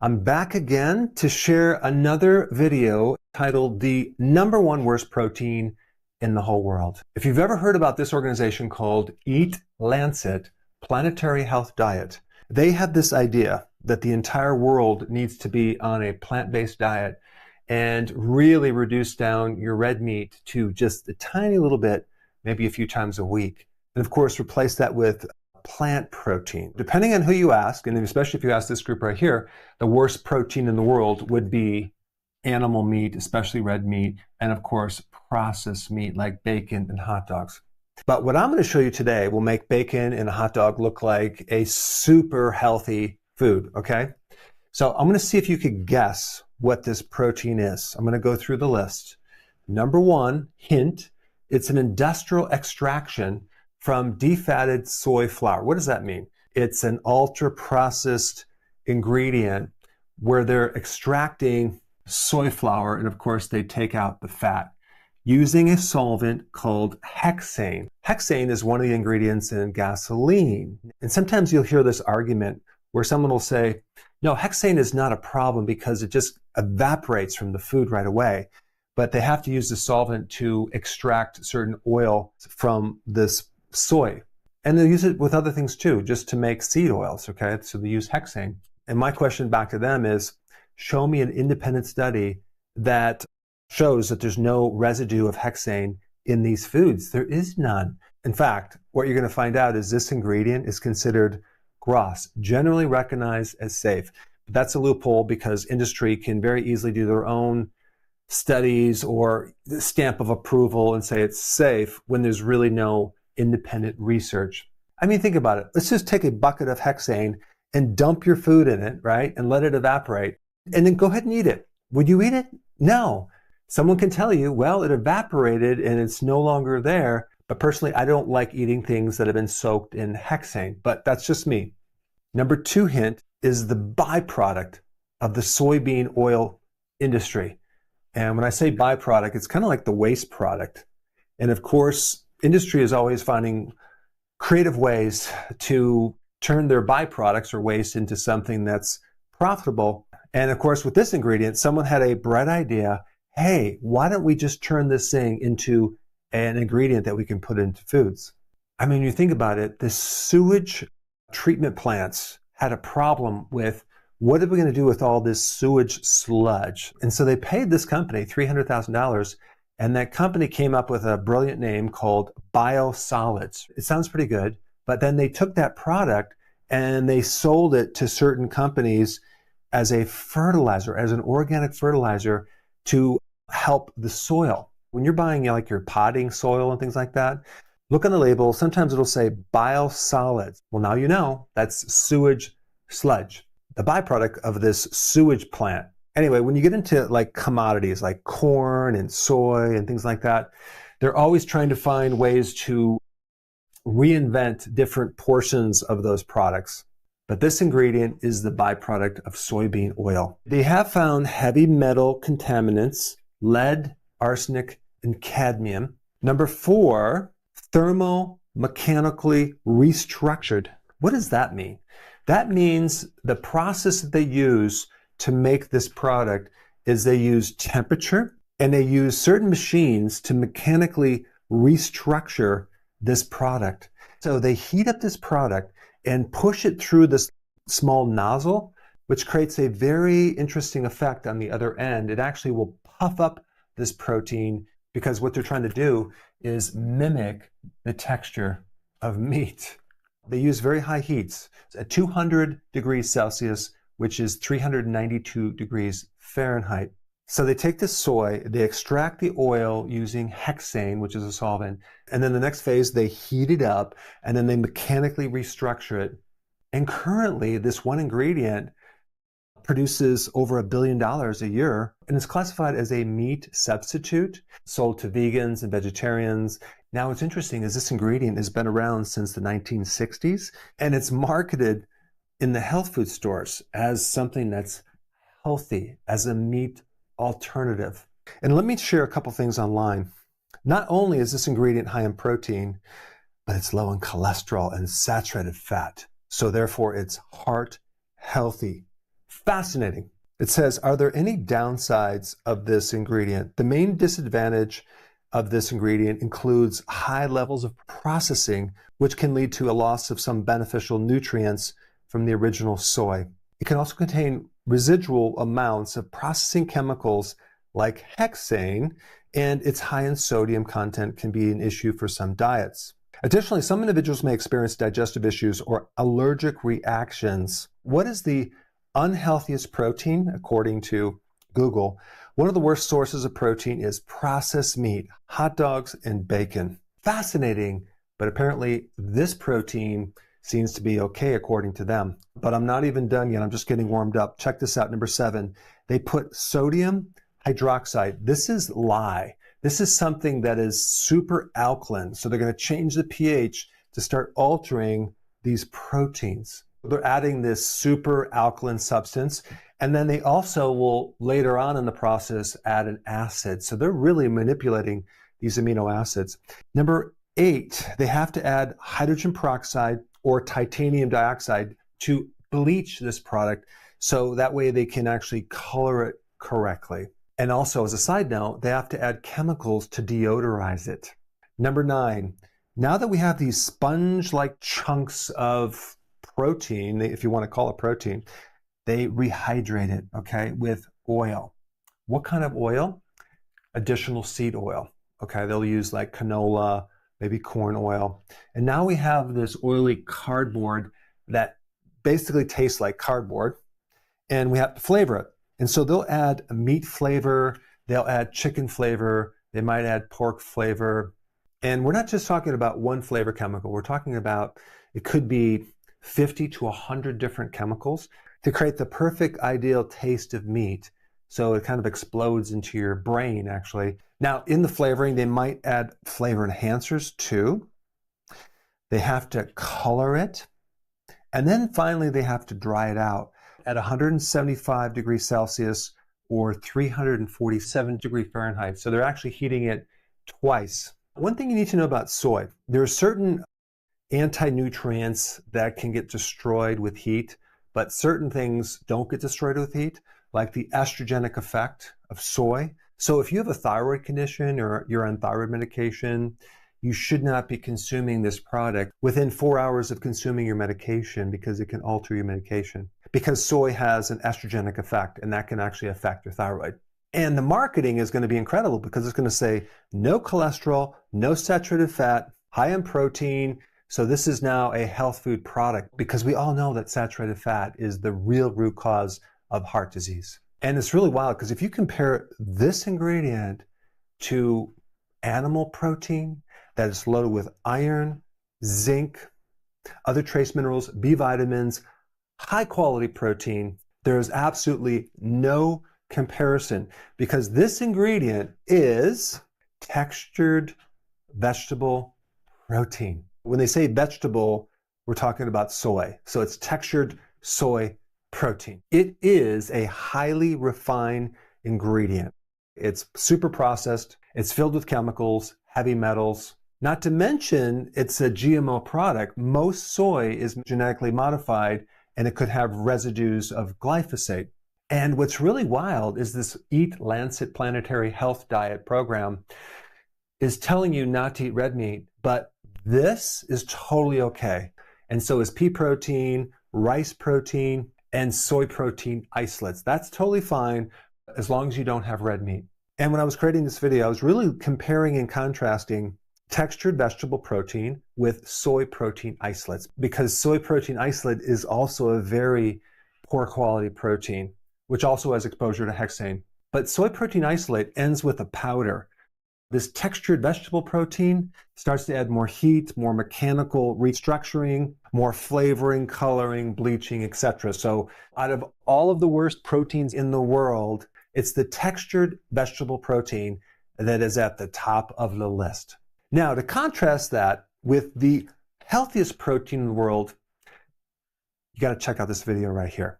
I'm back again to share another video titled The #1 Worst Protein in the Whole World. If you've ever heard about this organization called Eat Lancet Planetary Health Diet, they have this idea that the entire world needs to be on a plant-based diet and really reduce down your red meat to just a tiny little bit, maybe a few times a week. And of course, replace that with plant protein. Depending on who you ask, and especially if you ask this group right here, the worst protein in the world would be animal meat, especially red meat, and of course, processed meat like bacon and hot dogs. But what I'm going to show you today will make bacon and a hot dog look like a super healthy food, okay? So I'm going to see if you could guess what this protein is. I'm going to go through the list. #1, hint, it's an industrial extraction from defatted soy flour. What does that mean? It's an ultra-processed ingredient where they're extracting soy flour, and of course they take out the fat using a solvent called hexane. Hexane is one of the ingredients in gasoline. And sometimes you'll hear this argument where someone will say, no, hexane is not a problem because it just evaporates from the food right away. But they have to use the solvent to extract certain oil from this soy. And they use it with other things too, just to make seed oils, okay? So they use hexane. And my question back to them is, show me an independent study that shows that there's no residue of hexane in these foods. There is none. In fact, what you're going to find out is this ingredient is considered GRAS, generally recognized as safe. But that's a loophole because industry can very easily do their own studies or stamp of approval and say it's safe when there's really no independent research. I mean, think about it. Let's just take a bucket of hexane and dump your food in it, right? And let it evaporate. And then go ahead and eat it. Would you eat it? No. Someone can tell you, well, it evaporated and it's no longer there. But personally, I don't like eating things that have been soaked in hexane. But that's just me. #2 hint is the byproduct of the soybean oil industry. And when I say byproduct, it's kind of like the waste product. And of course, industry is always finding creative ways to turn their byproducts or waste into something that's profitable. And of course, with this ingredient, someone had a bright idea. Hey, why don't we just turn this thing into an ingredient that we can put into foods? I mean, you think about it, the sewage treatment plants had a problem with what are we going to do with all this sewage sludge? And so they paid this company $300,000. And that company came up with a brilliant name called biosolids. It sounds pretty good, but then they took that product and they sold it to certain companies as a fertilizer, as an organic fertilizer to help the soil. When you're buying like your potting soil and things like that, look on the label. Sometimes it'll say biosolids. Well, now you know that's sewage sludge, the byproduct of this sewage plant. Anyway, when you get into like commodities like corn and soy and things like that, they're always trying to find ways to reinvent different portions of those products. But this ingredient is the byproduct of soybean oil. They have found heavy metal contaminants, lead, arsenic, and cadmium. #4, thermomechanically restructured. What does that mean? That means the process that they use to make this product is they use temperature and they use certain machines to mechanically restructure this product. So they heat up this product and push it through this small nozzle, which creates a very interesting effect on the other end. It actually will puff up this protein because what they're trying to do is mimic the texture of meat. They use very high heats at 200 degrees Celsius, which is 392 degrees Fahrenheit. So they take the soy, they extract the oil using hexane, which is a solvent, and then the next phase, they heat it up, and then they mechanically restructure it. And currently, this one ingredient produces over $1 billion a year, and it's classified as a meat substitute, sold to vegans and vegetarians. Now, what's interesting is this ingredient has been around since the 1960s, and it's marketed in the health food stores as something that's healthy, as a meat alternative. And let me share a couple things online. Not only is this ingredient high in protein, but it's low in cholesterol and saturated fat. So therefore it's heart healthy Fascinating. It says, are there any downsides of this ingredient? The main disadvantage of this ingredient includes high levels of processing, which can lead to a loss of some beneficial nutrients from the original soy. It can also contain residual amounts of processing chemicals like hexane, and its high in sodium content can be an issue for some diets. Additionally, some individuals may experience digestive issues or allergic reactions. What is the unhealthiest protein, according to Google? One of the worst sources of protein is processed meat, hot dogs, and bacon. Fascinating, but apparently this protein seems to be okay according to them. But I'm not even done yet. I'm just getting warmed up. Check this out. Number 7, they put sodium hydroxide. This is lye. This is something that is super alkaline. So they're going to change the pH to start altering these proteins. They're adding this super alkaline substance. And then they also will later on in the process add an acid. So they're really manipulating these amino acids. Number 8, they have to add hydrogen peroxide or titanium dioxide to bleach this product. So that way they can actually color it correctly. And also, as a side note, they have to add chemicals to deodorize it. Number 9, now that we have these sponge-like chunks of protein, if you want to call it protein, they rehydrate it, okay, with oil. What kind of oil? Additional seed oil, okay? They'll use like canola, maybe corn oil. And now we have this oily cardboard that basically tastes like cardboard, and we have to flavor it. And so they'll add a meat flavor, they'll add chicken flavor, they might add pork flavor. And we're not just talking about one flavor chemical, we're talking about, it could be 50 to 100 different chemicals to create the perfect ideal taste of meat. So it kind of explodes into your brain, actually. Now, in the flavoring, they might add flavor enhancers too. They have to color it. And then finally, they have to dry it out at 175 degrees Celsius or 347 degrees Fahrenheit. So they're actually heating it twice. One thing you need to know about soy, there are certain anti-nutrients that can get destroyed with heat, but certain things don't get destroyed with heat, like the estrogenic effect of soy. So if you have a thyroid condition or you're on thyroid medication, you should not be consuming this product within 4 hours of consuming your medication because it can alter your medication. Because soy has an estrogenic effect, and that can actually affect your thyroid. And the marketing is going to be incredible because it's going to say no cholesterol, no saturated fat, high in protein. So this is now a health food product because we all know that saturated fat is the real root cause of heart disease. And it's really wild because if you compare this ingredient to animal protein that is loaded with iron, zinc, other trace minerals, B vitamins, high quality protein, there is absolutely no comparison because this ingredient is textured vegetable protein. When they say vegetable, we're talking about soy. So it's textured soy protein. It is a highly refined ingredient. It's super processed. It's filled with chemicals, heavy metals. Not to mention, it's a GMO product. Most soy is genetically modified, and it could have residues of glyphosate. And what's really wild is this Eat Lancet Planetary Health Diet program is telling you not to eat red meat, but this is totally okay. And so is pea protein, rice protein, and soy protein isolates. That's totally fine as long as you don't have red meat. And when I was creating this video, I was really comparing and contrasting textured vegetable protein with soy protein isolates because soy protein isolate is also a very poor quality protein, which also has exposure to hexane. But soy protein isolate ends with a powder. This textured vegetable protein starts to add more heat, more mechanical restructuring, more flavoring, coloring, bleaching, etc. So out of all of the worst proteins in the world, it's the textured vegetable protein that is at the top of the list. Now, to contrast that with the healthiest protein in the world, you got to check out this video right here.